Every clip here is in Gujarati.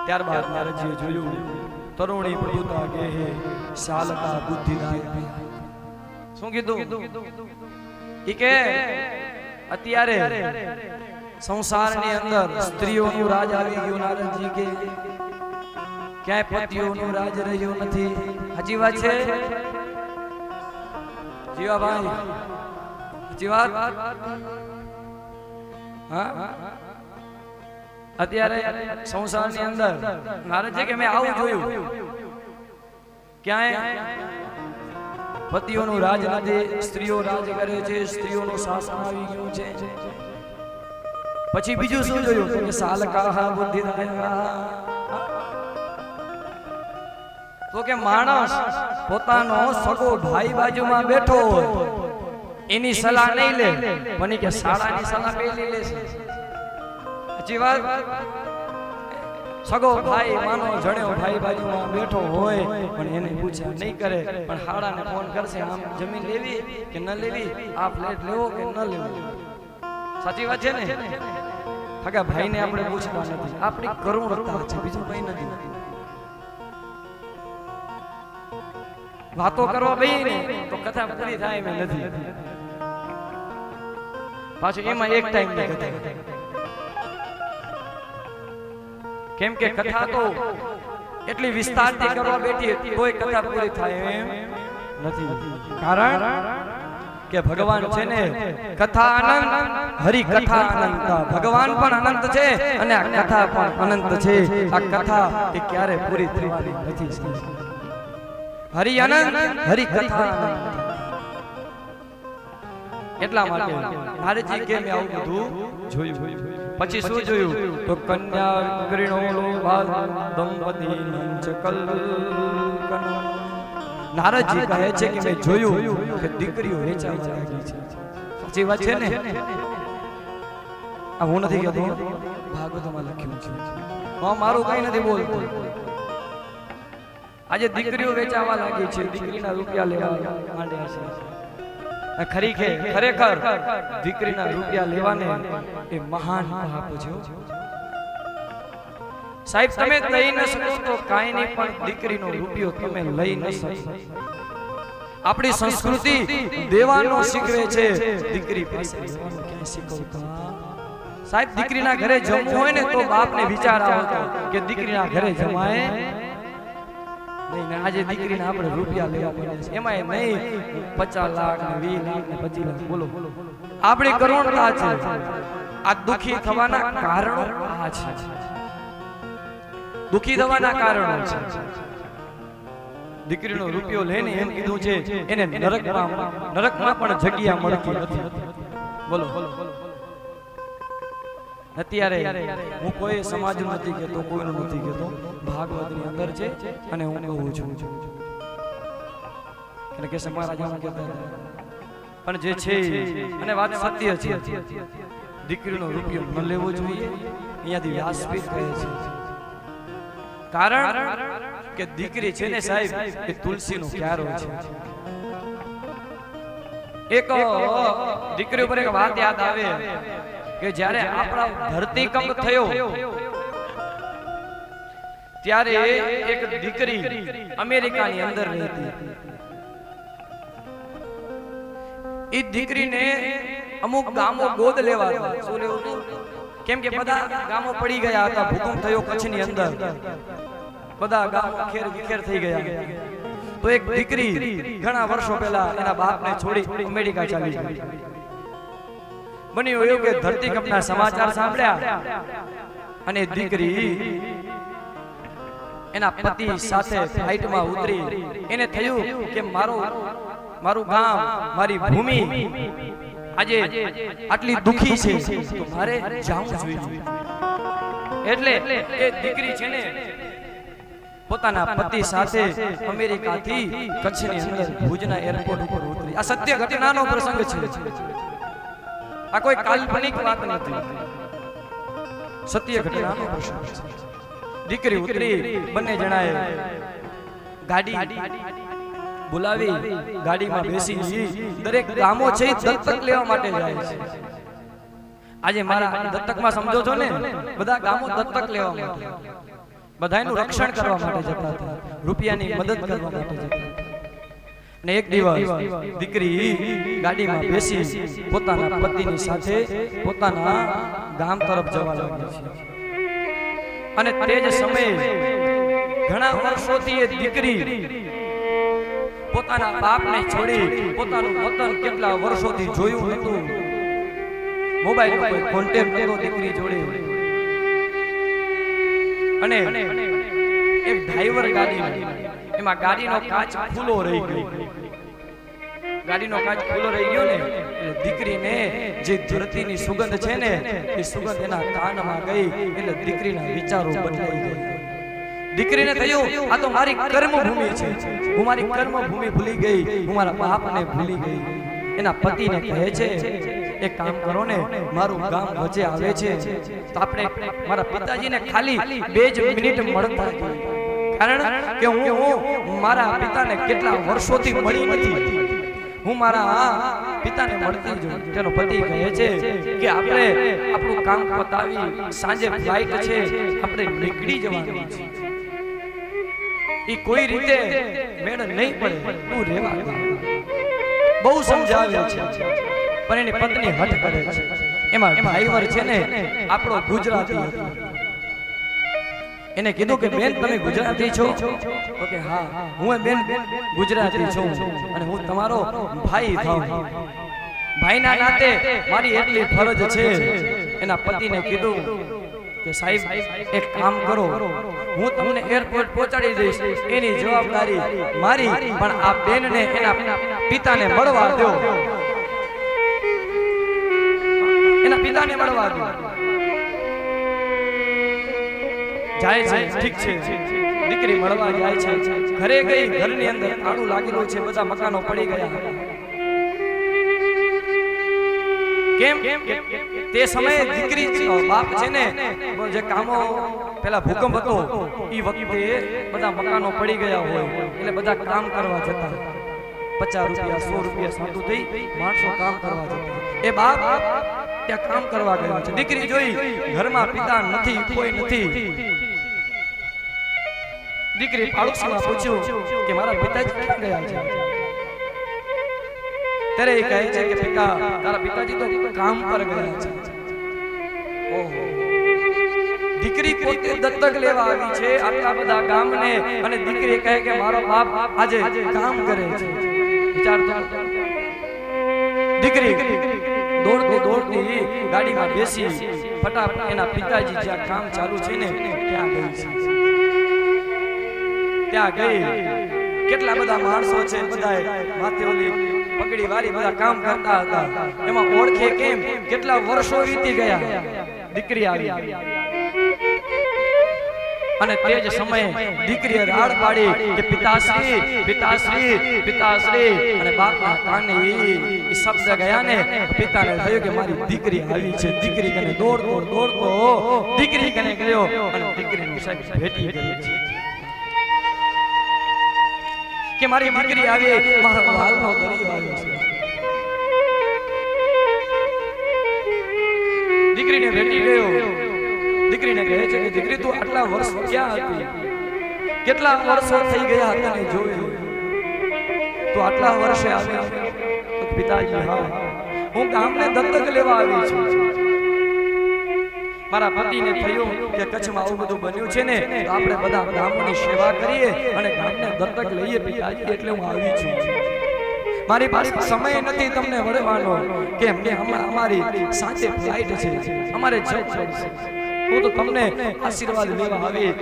ત્યારબાદ નારદજીએ જોયું તરુણી પ્રભુતા કે હે શાલકા બુદ્ધિદાય. શું કીધું? ઈ કે અત્યારે સંસારની અંદર સ્ત્રીઓનું રાજ આવી ગયું. નારદજી કે ક્યાંય પતિઓનું રાજ રહ્યું નથી. સાચી વાત છે જીવાભાઈ? સાચી વાત? હા, અત્યારે સંસારની અંદર નારદજી કે મેં આવું જોયું, ક્યાંય પતિઓનું રાજ નથી, સ્ત્રીઓ રાજ કરે છે, સ્ત્રીઓનું શાસન આવી ગયું છે. પછી બીજું શું જોયું કે શાલકા બુદ્ધિદાય. તો કે માણસ પોતાનો સગો ભાઈ બાજુમાં બેઠો હોય એની સલાહ નહીં લે, પણ કે શાળાની સલાહ પેલી લે છે. સાચી વાત? સગો ભાઈ માનો જણ્યો ભાઈ બાજુમાં બેઠો હોય પણ એને પૂછ્યા નહીં કરે, પણ શાળાને ફોન કરશે આમ જમીન લેવી કે ન લેવી, આ ફ્લેટ લેવો કે ન લેવો. સાચી વાત છે ને? હગા ભાઈને આપણે પૂછતા નથી, આપણી કરુણતા છે, બીજું કઈ નથી. વાતો કરવા બેહીને તો કથા પૂરી થાય એમ નથી. પાછું એમાં એક ટાઈમ ની કથા, કેમ કે કથા તો એટલી વિસ્તારથી કરવા બેઠી કોઈ કથા પૂરી થાય એમ નથી. કારણ કે ભગવાન છે ને કથા અનંત, હરિ કથા અનંત. ભગવાન પણ અનંત છે અને આ કથા પણ અનંત છે. આ કથા એ ક્યારે પૂરી થવાની નથી. હરિ અનંત, હરિ કથા અનંત. એટલા માટે નારદજી કે મેં આવું બધું જોયું. પછી શું જોયું? તો કન્યા વિક્રીણો બાલ દંપતી નંચકલ. નારદજી કહે છે કે મેં જોયું કે દીકરીઓ વેચાઈ લાગી છે. સાચી વાત છે ને? આ હું નથી કહેતો, ભાગવતમાં લખ્યું છે. હું મારું કઈ નથી બોલતો. આજે દીકરીઓ વેચાવા લાગી છે, દીકરીના રૂપિયા લેવા માંડ્યા છે. ખરેખર દીકરીના રૂપિયા લેવાને એ મહાન પાપ છે સાહેબ. તમે લઈ ન શકો તો કાંઈ નહીં, પણ દીકરીનો રૂપિયો તમે લઈ ન શકો. આપણી સંસ્કૃતિ દેવાનો શીખવે છે, દીકરી પાસે લેવાનું ક્યાંય શીખવતા સાહેબ. દીકરીના ઘરે જમવું હોય ને તો બાપને વિચાર આવતો કે દીકરીના ઘરે જમાય નહીં. આજે દીકરીને આપણે રૂપિયા લેવા પડે છે, એમાં નહીં 50 લાખ ને 20 લાખ ને 25 લાખ. બોલો, આપણી કરુણતા છે. આ દુખી થવાના કારણો આ છે. દુખી થવાના કારણો છે. દીકરીનો રૂપિયો લઈને એમ કીધું છે એને નરકમાં પણ જગ્યા મળતી નથી. બોલો, અત્યારે હું કોઈ સમાજનું નથી કહેતો, કોઈનું નથી કહેતો, ભાગવતની અંદર છે અને હું કહું છું. એટલે કે સમાજ કહેતા પણ જે છે અને વાત સત્ય છે. દીકરીનો રૂપિયો ન લેવો જોઈએ, અહીંયાથી વ્યાસપીઠ કહે છે. કારણ કે દીકરી છે ને સાહેબ એ તુલસીનો ક્યારો છે. એક દીકરી ઉપર એક વાત યાદ આવે કે જ્યારે આપણા ધરતીકંપ થયો ત્યારે એક દીકરી અમેરિકાની અંદર રહેતી. એ દીકરીને અમુક ગામો ગોદ લેવા. શું લેવું? કેમ કે બધા ગામો પડી ગયા હતા. ભૂકંપ થયો કચ્છની અંદર, બધા ગામો ખેર વિખેર થઈ ગયા. તો એક દીકરી ઘણા વર્ષો પહેલા એના બાપને છોડી અમેરિકા ચાલી ગઈ. બન્યું એવું કે ધરતીકંપના સમાચાર સાંભળ્યા અને દીકરી એના પતિ સાથે ફ્લાઇટમાં ઉતરી. એને થયું કે મારું ગામ, મારી ભૂમિ આજે આટલી દુખી છે તો મારે જવું જોઈએ. એટલે એ દીકરી છે ને પોતાના પતિ સાથે અમેરિકાથી કચ્છની અંદર ભુજના એરપોર્ટ ઉપર ઉતરી. આ સત્ય ઘટનાનો પ્રસંગ છે. આ કોઈ કાલ્પનિક વાત નથી, સત્ય ઘટનાનો પ્રસંગ છે. દીકરી ઉતરી, બંને જણાએ ગાડી બોલાવી, ગાડીમાં બેસી દરેક ગામો છે દત્તક લેવા માટે જાય છે. આજે મારા દત્તકમાં સમજો છો ને, બધા ગામો દત્તક લેવા માટે. બધાયનું રક્ષણ કરવા માટે જતા હતા, રૂપિયાની મદદ કરવા માટે જતા હતા. ને એક દિવસ દીકરી ગાડીમાં બેસી પોતાના પતિની સાથે પોતાના ગામ તરફ જવા લાગી છે. અને તે જ સમયે ઘણા વર્ષોથી એ દીકરી પોતાના બાપને છોડી પોતાનું વતન કેટલા વર્ષોથી જોયું નતું, મોબાઈલનો કોઈ કોન્ટેક્ટ નતો દીકરી જોડે. અને એક ડ્રાઈવર ગાડી, એમાં ગાડીનો કાચ ખુલ્લો રહી ગયો. ગાડીનો કાચ ખુલ્લો રહી ગયો ને એટલે દીકરીને જે ધરતીની સુગંધ છે ને એ સુગંધ એના કાનમાં ગઈ એટલે દીકરીના વિચારો બદલાઈ ગયા. દીકરીને થયું આ તો મારી કર્મભૂમિ છે, હું મારી કર્મભૂમિ ભૂલી ગઈ, હું મારા બાપને ભૂલી ગઈ. એના પતિને કહે છે એક કામ કરો ને, મારું ગામ વચ્ચે આવે છે તો આપણે મારા પિતાજીને ખાલી 2 જ મિનિટ મળતા, કારણ કે હું મારા પિતાને કેટલા વર્ષોથી મળી નથી, હું મારા પિતાને મળતી જ. તેનો પતિ કહે છે કે આપણે આપણું કામ પતાવી સાંજે ફ્લાઇટ છે, આપણે નીકળી જવાનું છે, એ કોઈ રીતે મેળ નહીં પડે, તું રહેવા દે. બહુ સમજાવે છે પણ એની પત્ની હઠ કરે છે. એમાં ડ્રાઈવર છે ને આપણો ગુજરાતી હતો. એને કીધું કે બેન તમે ગુજરાતી છો? તો કે હા હું બેન ગુજરાતી છું અને હું તમારો ભાઈ થાઉં, ભાઈના નાતે મારી એટલી ફરજ છે. એના પતિને કીધું કે સાહેબ એક કામ કરો, હું તમને એરપોર્ટ પહોંચાડી દઈશ, એની જવાબદારી મારી, પણ આ બેનને એના પિતાને મળવા દો, એના પિતાને મળવા દો. જાય છે, ઠીક છે, દીકરી મળવા જાય છે. ઘરે ગઈ, ઘરની અંદર તાળું લાગેલું છે, બધા મકાનો પડી ગયા. કેમ તે સમયે દીકરી બાપ છે ને જે કામો પેલા ભૂકંપ હતો એ વખતે બધા મકાનો પડી ગયા હોય એટલે બધા કામ કરવા જતા, 50 રૂપિયા 100 રૂપિયા સાંતું થઈ માણસો કામ કરવા જતા. એ બાપ ત્યાં કામ કરવા ગયો છે. દીકરી જોઈ ઘરમાં પિતા નથી, કોઈ નથી. દીકરી પાડોશીમાં પૂછ્યું કે મારા પિતાજી ક્યાં ગયા છે? ત્યારે એ કહે છે કે પિતા તારા પિતાજી તો કામ પર ગયા છે. ઓહો, દીકરી પોતે દત્તક લેવા આવી છે આટલા બધા ગામને, અને દીકરી કહે કે મારો બાપ આજે કામ કરે છે. વિચાર તો. દીકરી દોડતી ગાડીમાં બેસી ફટાફટ એના પિતાજી જ્યાં કામ ચાલુ છે ને ત્યાં ગઈ છે. ત્યાં ગઈ, કેટલા બધા માણસો છે, બધા માથે ઓલી પગડી વાળી બધા કામ કરતા હતા. એમાં ઓળખે કેમ, કેટલા વર્ષો વીતી ગયા. દીકરી આવી અને તે જ સમયે દીકરીએ રાડ પાડી કે પિતાશ્રી પિતાશ્રી પિતાશ્રી, અને બાપના કાને એ શબ્દ ગયા ને પિતાને થયું કે મારી દીકરી આવી છે. દીકરી કને દોડતો દીકરી કને ગયો અને દીકરીનું સાહેબ ભેટી કરી છે કે મારી દીકરી આવી, મારો વાલનો દરિયો આવ્યો છે. દીકરીને ભેટી ગયો. દીકરીને કહે છે કે દીકરી તું આટલા વર્ષ ક્યાં હતી, કેટલા વર્ષો થઈ ગયા તને જોયું, તું આટલા વર્ષે આવી? તો પિતાજી હા હું ગામને દત્તક લેવા આવી છું. મારા પતિને થયું કે કચ્છમાં આવું બધું બન્યું છે ને તો આપણે બધા ગામોની સેવા કરીએ અને ગામને દત્તક લઈએ પિતાજી, એટલે હું આવી છું. મારી પાસે સમય નથી તમને મળવાનો, કેમ કે હમણાં અમારી સાથે ફ્લાઇટ છે, અમારે જવું પડશે. હું તો તમને આશીર્વાદ લેવા આવી,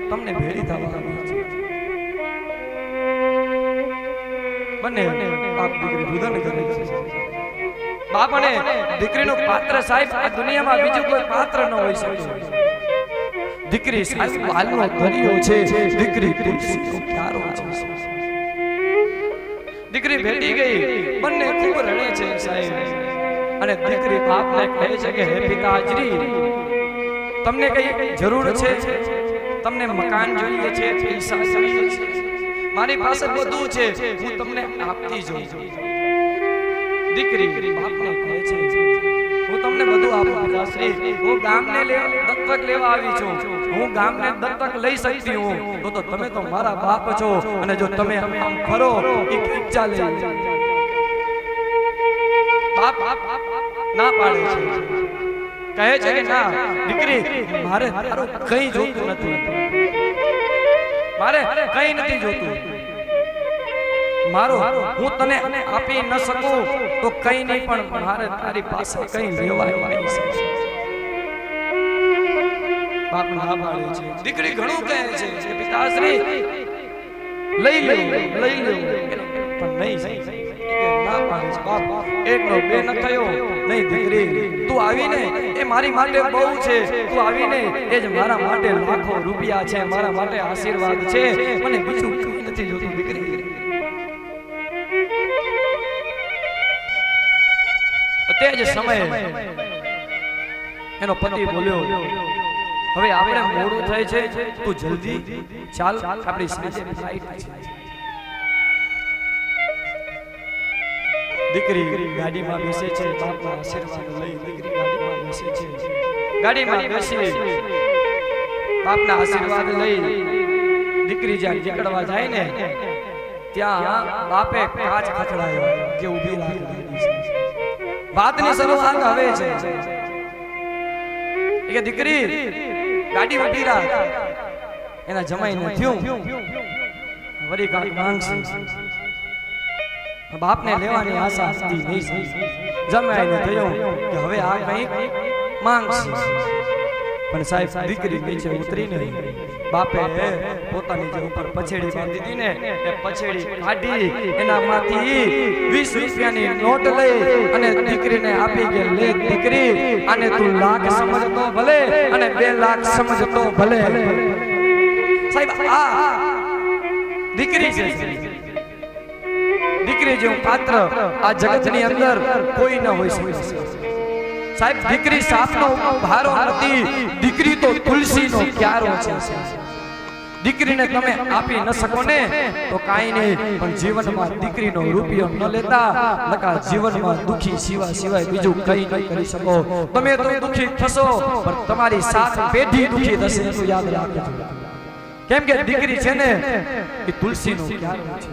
તમને ભેળી થવા આવી છું. બંને બાપ દીકરી રુદન કરે છે. બાપ અને દીકરીનું પાત્ર સાહેબ આ દુનિયામાં બીજું કોઈ પાત્ર ન હોઈ શકે. દીકરી સાહેબ વાલનો દરિયો છે, દીકરી તુલસીનો ક્યારો છે. દીકરી ભેટી ગઈ, બંને ખૂબ રડે છે સાહેબ. અને દીકરી બાપને કહે છે કે હે પિતાજી તમને કઈ જરૂર છે? તમને મકાન જોઈએ છે, પૈસા જોઈએ છે? મારી પાસે બધું છે, હું તમને આપતી જાઉં. દીકરી બાપને કહે છે હું તમને બધું આપો પિતાશ્રી. હું ગામને દત્તક લેવા આવી છું. હું ગામને દત્તક લઈ શકતી હું તો તમે તો મારા બાપ છો અને જો તમે આમ ફરો એક ઈચ્છા લે બાપ ના પાડે છે, કહે છે કે ના દીકરી મારે તારું કંઈ જોતું નથી, મારે કંઈ નથી જોતું. મારો હું તને આપી ન શકું તો કંઈ નહીં, પણ મારે તારી પાસે કંઈ લેવાય નહીં. બાપ ના પાડે છે. દીકરી ઘણું કહે છે કે પિતાશ્રી લઈ લે પણ નહીં. ના પાડે છે. બાપ એકનો બે ન થયો નહીં. દીકરી તું આવીને એ મારી માટે બહુ છે. તું આવીને એ જ મારા માટે લાખો રૂપિયા છે, મારા માટે આશીર્વાદ છે. મને બીજું કંઈ નથી જોતું દીકરી. તે જ સમયે એનો પતિ બોલ્યો હવે આપણે મોડું થાય છે, તું જલ્દી ચાલ, આપણી સાંજે ફ્લાઇટ છે. દીકરી ગાડીમાં બેસે છે. બાપના આશીર્વાદ લઈ દીકરી ગાડીમાં બેસે છે. ગાડીમાં બેસી બાપના આશીર્વાદ લઈ દીકરી જ્યાં નીકળવા જાય ને ત્યાં બાપે કાચ ખખડાયો કે ઊભી રાખી. વાતની શરૂઆત હવે છે કે દીકરી ગાડી ઊભી રાખ. એના જમાઈને થયું વળી કાંઈક માંગશે. બાપને લેવાની આશા હતી નહીં. જમાઈને થયું કે હવે આ કંઈક માંગશે. પણ સાહેબ દીકરી નીચે ઉતરીને બાપે પોતાની જે ઉપર પછેડી બાંધી દીધી ને એ પછેડી કાઢી એનામાંથી 20 રૂપિયાની નોટ લઈ અને દીકરીને આપી કે લે દીકરી, આને તું લાખ સમજતો ભલે અને 2 લાખ સમજતો ભલે. સાહેબ આ દીકરી છે. દીકરી જેવું પાત્ર આ જગતની અંદર કોઈ ન હોઈ શકે. સાહેબ દીકરી સાપનો ભારો નથી, દીકરી તો તુલસીનો ક્યારો છે. દીકરીને તમે આપી ન શકો ને તો કાંઈ નહીં, પણ જીવનમાં દીકરીનો રૂપિયો ન લેતા નકા જીવનમાં દુખી સિવાય બીજું કંઈ ન કરી શકો. તમે તો દુખી થશો પણ તમારી સાત પેઢી દુખી થશે. યાદ રાખજો. કેમ કે દીકરી છે ને એ તુલસીનો ક્યારો છે.